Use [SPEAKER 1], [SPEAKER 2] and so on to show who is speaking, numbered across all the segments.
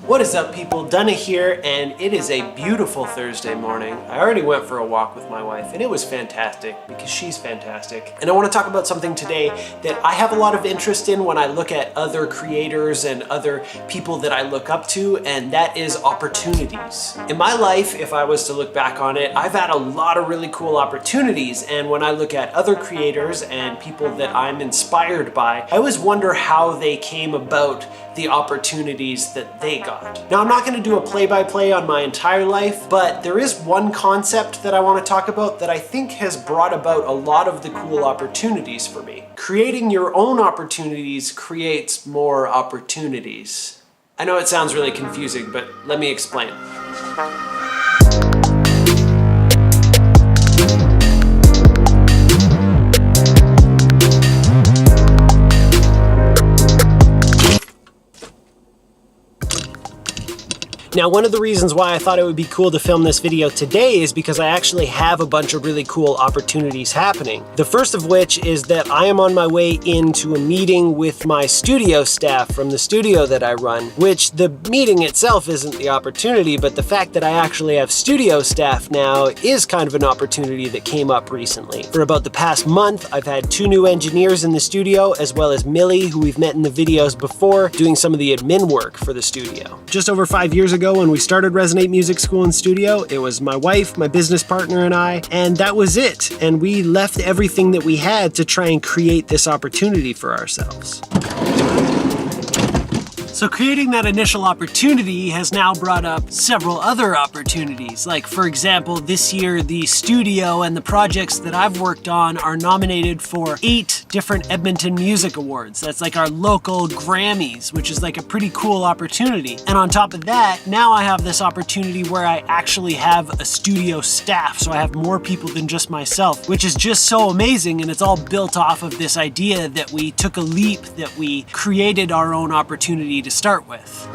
[SPEAKER 1] What is up, people? Dunna here, and it is a beautiful Thursday morning. I already went for a walk with my wife, and it was fantastic because she's fantastic. And I want to talk about something today that I have a lot of interest in when I look at other creators and other people that I look up to, and that is opportunities. In my life, if I was to look back on it, I've had a lot of really cool opportunities, and when I look at other creators and people that I'm inspired by, I always wonder how they came about the opportunities that they got. Now, I'm not going to do a play-by-play on my entire life, but there is one concept that I want to talk about that I think has brought about a lot of the cool opportunities for me. Creating your own opportunities creates more opportunities. I know it sounds really confusing, but let me explain. Now, one of the reasons why I thought it would be cool to film this video today is because I actually have a bunch of really cool opportunities happening. The first of which is that I am on my way into a meeting with my studio staff from the studio that I run, which the meeting itself isn't the opportunity, but the fact that I actually have studio staff now is kind of an opportunity that came up recently. For about the past month, I've had 2 new engineers in the studio, as well as Millie, who we've met in the videos before, doing some of the admin work for the studio. Just over 5 years ago, when we started Resonate Music School and Studio, it was my wife, my business partner, and I, and that was it. And we left everything that we had to try and create this opportunity for ourselves. So creating that initial opportunity has now brought up several other opportunities. Like, for example, this year, the studio and the projects that I've worked on are nominated for 8 different Edmonton Music Awards. That's like our local Grammys, which is like a pretty cool opportunity. And on top of that, now I have this opportunity where I actually have a studio staff. So I have more people than just myself, which is just so amazing. And it's all built off of this idea that we took a leap, that we created our own opportunity to start with.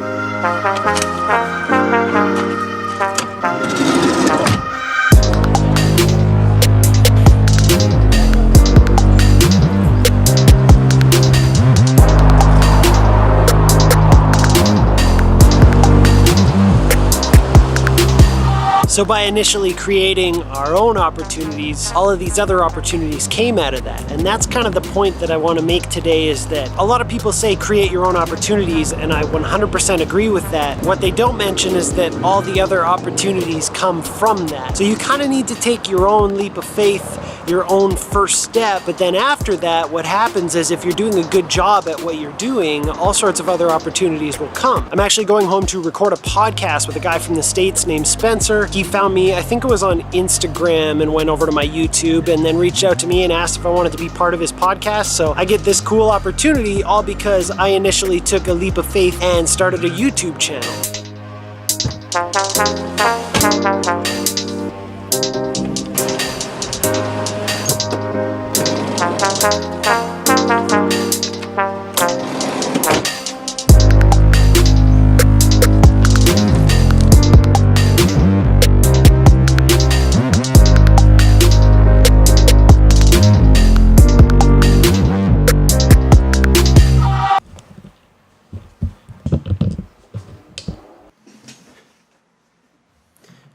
[SPEAKER 1] So by initially creating our own opportunities, all of these other opportunities came out of that. And that's kind of the point that I want to make today, is that a lot of people say create your own opportunities, and I 100% agree with that. What they don't mention is that all the other opportunities come from that. So you kind of need to take your own leap of faith, your own first step, but then after that, what happens is if you're doing a good job at what you're doing, all sorts of other opportunities will come. I'm actually going home to record a podcast with a guy from the States named Spencer. He found me, I think it was on Instagram, and went over to my YouTube and then reached out to me and asked if I wanted to be part of his podcast. So I get this cool opportunity all because I initially took a leap of faith and started a YouTube channel.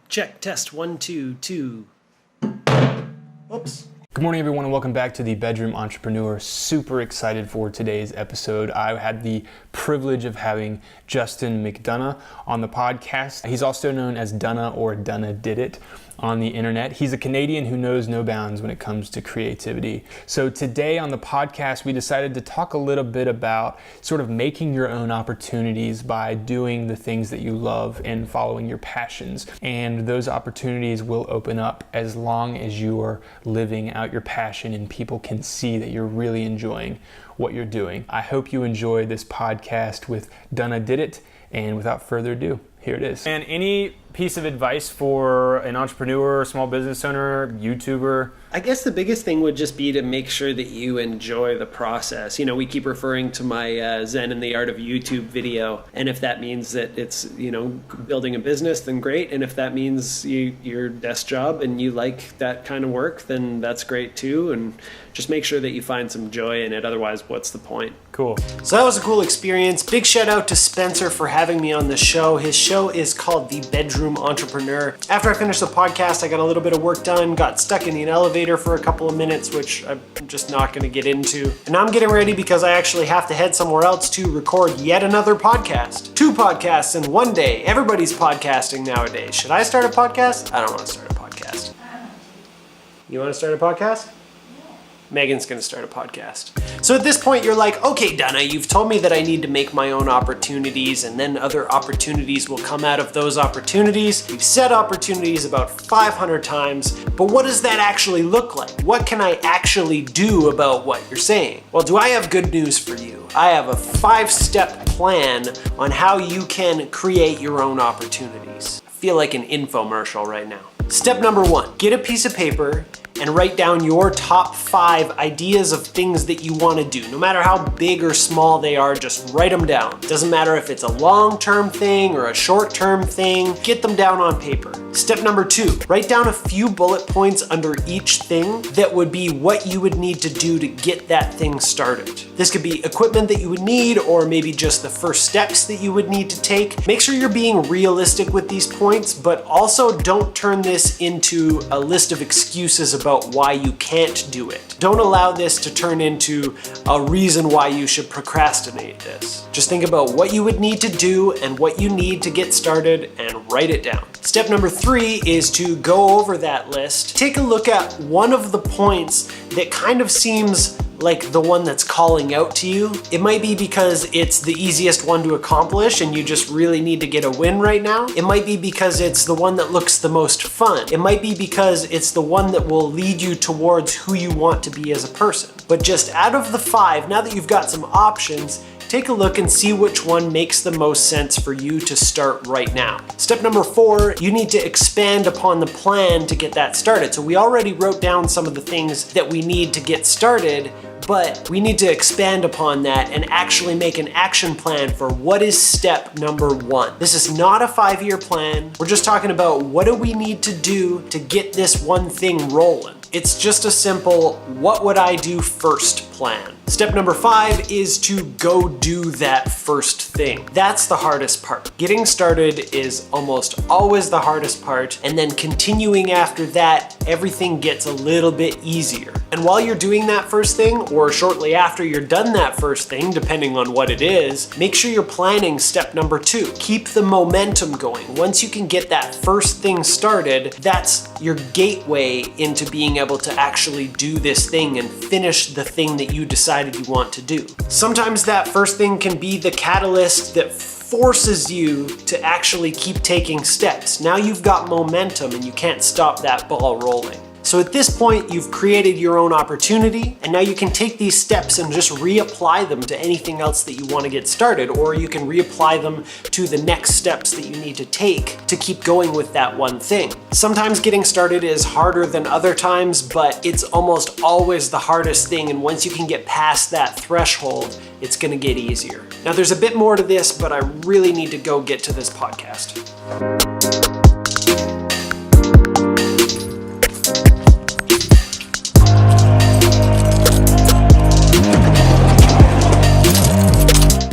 [SPEAKER 1] Check, test, 1, 2, 2. Oops.
[SPEAKER 2] Good morning, everyone, and welcome back to The Bedroom Entrepreneur. Super excited for today's episode. I had the privilege of having Justin McDonough on the podcast. He's also known as Dunna or Dunna Did It on the internet. He's a Canadian who knows no bounds when it comes to creativity. So today on the podcast, we decided to talk a little bit about sort of making your own opportunities by doing the things that you love and following your passions. And those opportunities will open up as long as you are living out your passion and people can see that you're really enjoying what you're doing. I hope you enjoy this podcast with Dunna Did It. And without further ado, here it is. And any piece of advice for an entrepreneur, small business owner, YouTuber?
[SPEAKER 1] I guess the biggest thing would just be to make sure that you enjoy the process. We keep referring to my Zen and the Art of YouTube video. And if that means that it's, building a business, then great. And if that means your desk job and you like that kind of work, then that's great too. And just make sure that you find some joy in it. Otherwise, what's the point?
[SPEAKER 2] Cool.
[SPEAKER 1] So that was a cool experience. Big shout out to Spencer for having me on the show. His show is called The Bedroom Entrepreneur. After I finished the podcast, I got a little bit of work done, got stuck in the elevator for a couple of minutes, which I'm just not going to get into. And now I'm getting ready because I actually have to head somewhere else to record yet another podcast. 2 podcasts in one day. Everybody's podcasting nowadays. Should I start a podcast? I don't want to start a podcast. You want to start a podcast? Megan's going to start a podcast. So at this point, you're like, okay, Dunna, you've told me that I need to make my own opportunities and then other opportunities will come out of those opportunities. You've said opportunities about 500 times, but what does that actually look like? What can I actually do about what you're saying? Well, do I have good news for you? I have a 5-step plan on how you can create your own opportunities. I feel like an infomercial right now. Step number 1, get a piece of paper and write down your top 5 ideas of things that you want to do. No matter how big or small they are, just write them down. Doesn't matter if it's a long-term thing or a short-term thing, get them down on paper. Step number 2, write down a few bullet points under each thing that would be what you would need to do to get that thing started. This could be equipment that you would need, or maybe just the first steps that you would need to take. Make sure you're being realistic with these points, but also don't turn this into a list of excuses about why you can't do it. Don't allow this to turn into a reason why you should procrastinate this. Just think about what you would need to do and what you need to get started and write it down. Step number 3 is to go over that list. Take a look at one of the points that kind of seems like the one that's calling out to you. It might be because it's the easiest one to accomplish and you just really need to get a win right now. It might be because it's the one that looks the most fun. It might be because it's the one that will lead you towards who you want to be as a person. But just out of the 5, now that you've got some options, take a look and see which one makes the most sense for you to start right now. Step number 4, you need to expand upon the plan to get that started. So we already wrote down some of the things that we need to get started, but we need to expand upon that and actually make an action plan for what is step number 1. This is not a 5-year plan. We're just talking about what do we need to do to get this one thing rolling. It's just a simple, what would I do first plan. Step number 5 is to go do that first thing. That's the hardest part. Getting started is almost always the hardest part, and then continuing after that, everything gets a little bit easier. And while you're doing that first thing, or shortly after you're done that first thing, depending on what it is, make sure you're planning step number 2. Keep the momentum going. Once you can get that first thing started, that's your gateway into being able to actually do this thing and finish the thing that you decided you want to do. Sometimes that first thing can be the catalyst that forces you to actually keep taking steps. Now you've got momentum and you can't stop that ball rolling. So at this point, you've created your own opportunity, and now you can take these steps and just reapply them to anything else that you want to get started, or you can reapply them to the next steps that you need to take to keep going with that one thing. Sometimes getting started is harder than other times, but it's almost always the hardest thing, and once you can get past that threshold, it's gonna get easier. Now there's a bit more to this, but I really need to go get to this podcast.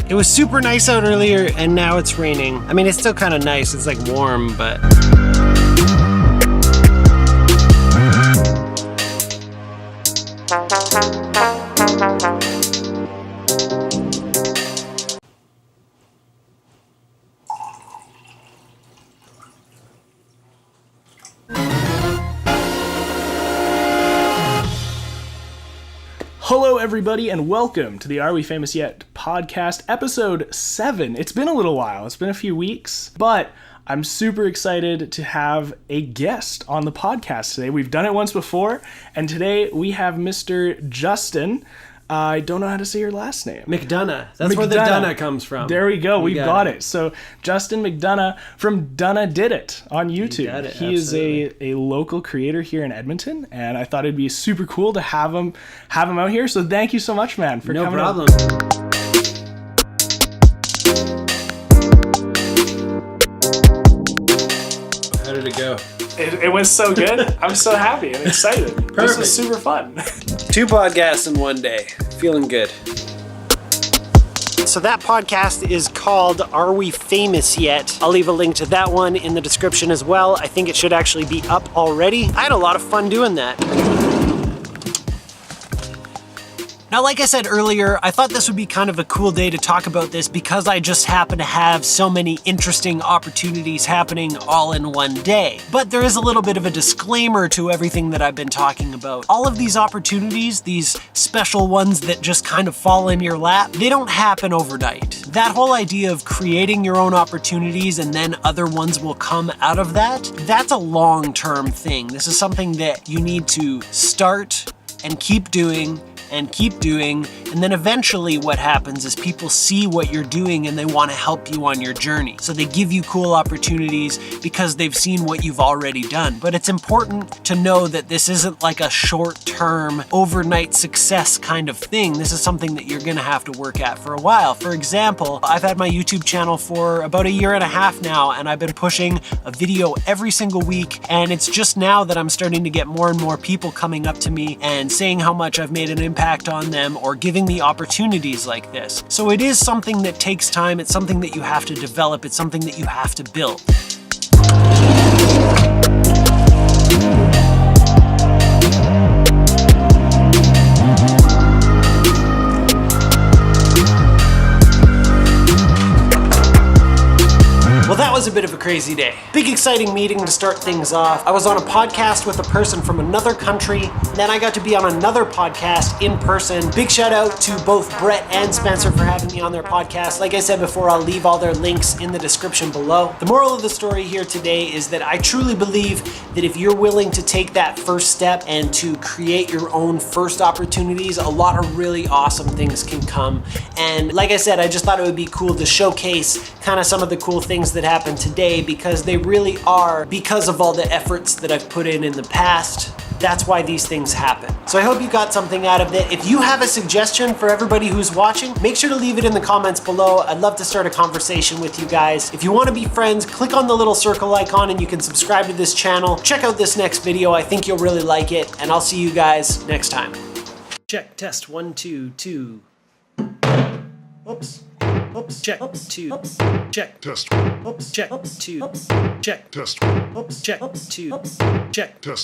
[SPEAKER 1] It was super nice out earlier and now it's raining. I mean, it's still kind of nice. It's like warm, but...
[SPEAKER 3] Hello, everybody, and welcome to the Are We Famous Yet podcast, episode 7. It's been a little while. It's been a few weeks, but I'm super excited to have a guest on the podcast today. We've done it once before, and today we have Mr. Justin. I don't know how to say your last name.
[SPEAKER 1] McDunna. That's where the
[SPEAKER 3] McDunna.
[SPEAKER 1] Dunna comes from.
[SPEAKER 3] There we go. We got
[SPEAKER 1] it.
[SPEAKER 3] it. So Justin McDunna from Dunna Did It on YouTube.
[SPEAKER 1] got it,
[SPEAKER 3] He is a local creator here in Edmonton, and I thought it'd be super cool to have him out here. So thank you so much, man, for coming.
[SPEAKER 1] No problem. How did it go?
[SPEAKER 3] It was so good. I'm so happy and excited. This
[SPEAKER 1] Perfect.
[SPEAKER 3] was super fun.
[SPEAKER 1] 2 podcasts in one day. Feeling good. So that podcast is called Are We Famous Yet? I'll leave a link to that one in the description as well. I think it should actually be up already. I had a lot of fun doing that. Now, like I said earlier, I thought this would be kind of a cool day to talk about this because I just happen to have so many interesting opportunities happening all in one day. But there is a little bit of a disclaimer to everything that I've been talking about. All of these opportunities, these special ones that just kind of fall in your lap, they don't happen overnight. That whole idea of creating your own opportunities and then other ones will come out of that, that's a long-term thing. This is something that you need to start and keep doing, and then eventually what happens is people see what you're doing and they want to help you on your journey. So they give you cool opportunities because they've seen what you've already done. But it's important to know that this isn't like a short-term, overnight success kind of thing. This is something that you're gonna have to work at for a while. For example, I've had my YouTube channel for about 1.5 years now, and I've been pushing a video every single week, and it's just now that I'm starting to get more and more people coming up to me and saying how much I've made an impact on them or giving me opportunities like this. So it is something that takes time. It's something that you have to develop. It's something that you have to build. Well, that was a bit of a crazy day. Big exciting meeting to start things off. I was on a podcast with a person from another country. Then I got to be on another podcast in person. Big shout out to both Brett and Spencer for having me on their podcast. Like I said before, I'll leave all their links in the description below. The moral of the story here today is that I truly believe that if you're willing to take that first step and to create your own first opportunities, a lot of really awesome things can come. And like I said, I just thought it would be cool to showcase kind of some of the cool things that happened today because they really are because of all the efforts that I've put in the past. That's why these things happen. So I hope you got something out of it. If you have a suggestion for everybody who's watching, make sure to leave it in the comments below. I'd love to start a conversation with you guys. If you want to be friends, click on the little circle icon and you can subscribe to this channel. Check out this next video. I think you'll really like it, and I'll see you guys next time. Check, test, 1, 2, 2. Oops. Oops. Check. Oops. 2. Oops. Check.
[SPEAKER 4] Test.
[SPEAKER 1] Oops. Check. 2. Check.
[SPEAKER 4] Test.
[SPEAKER 1] Oops. Check. 2. Check.
[SPEAKER 4] Test.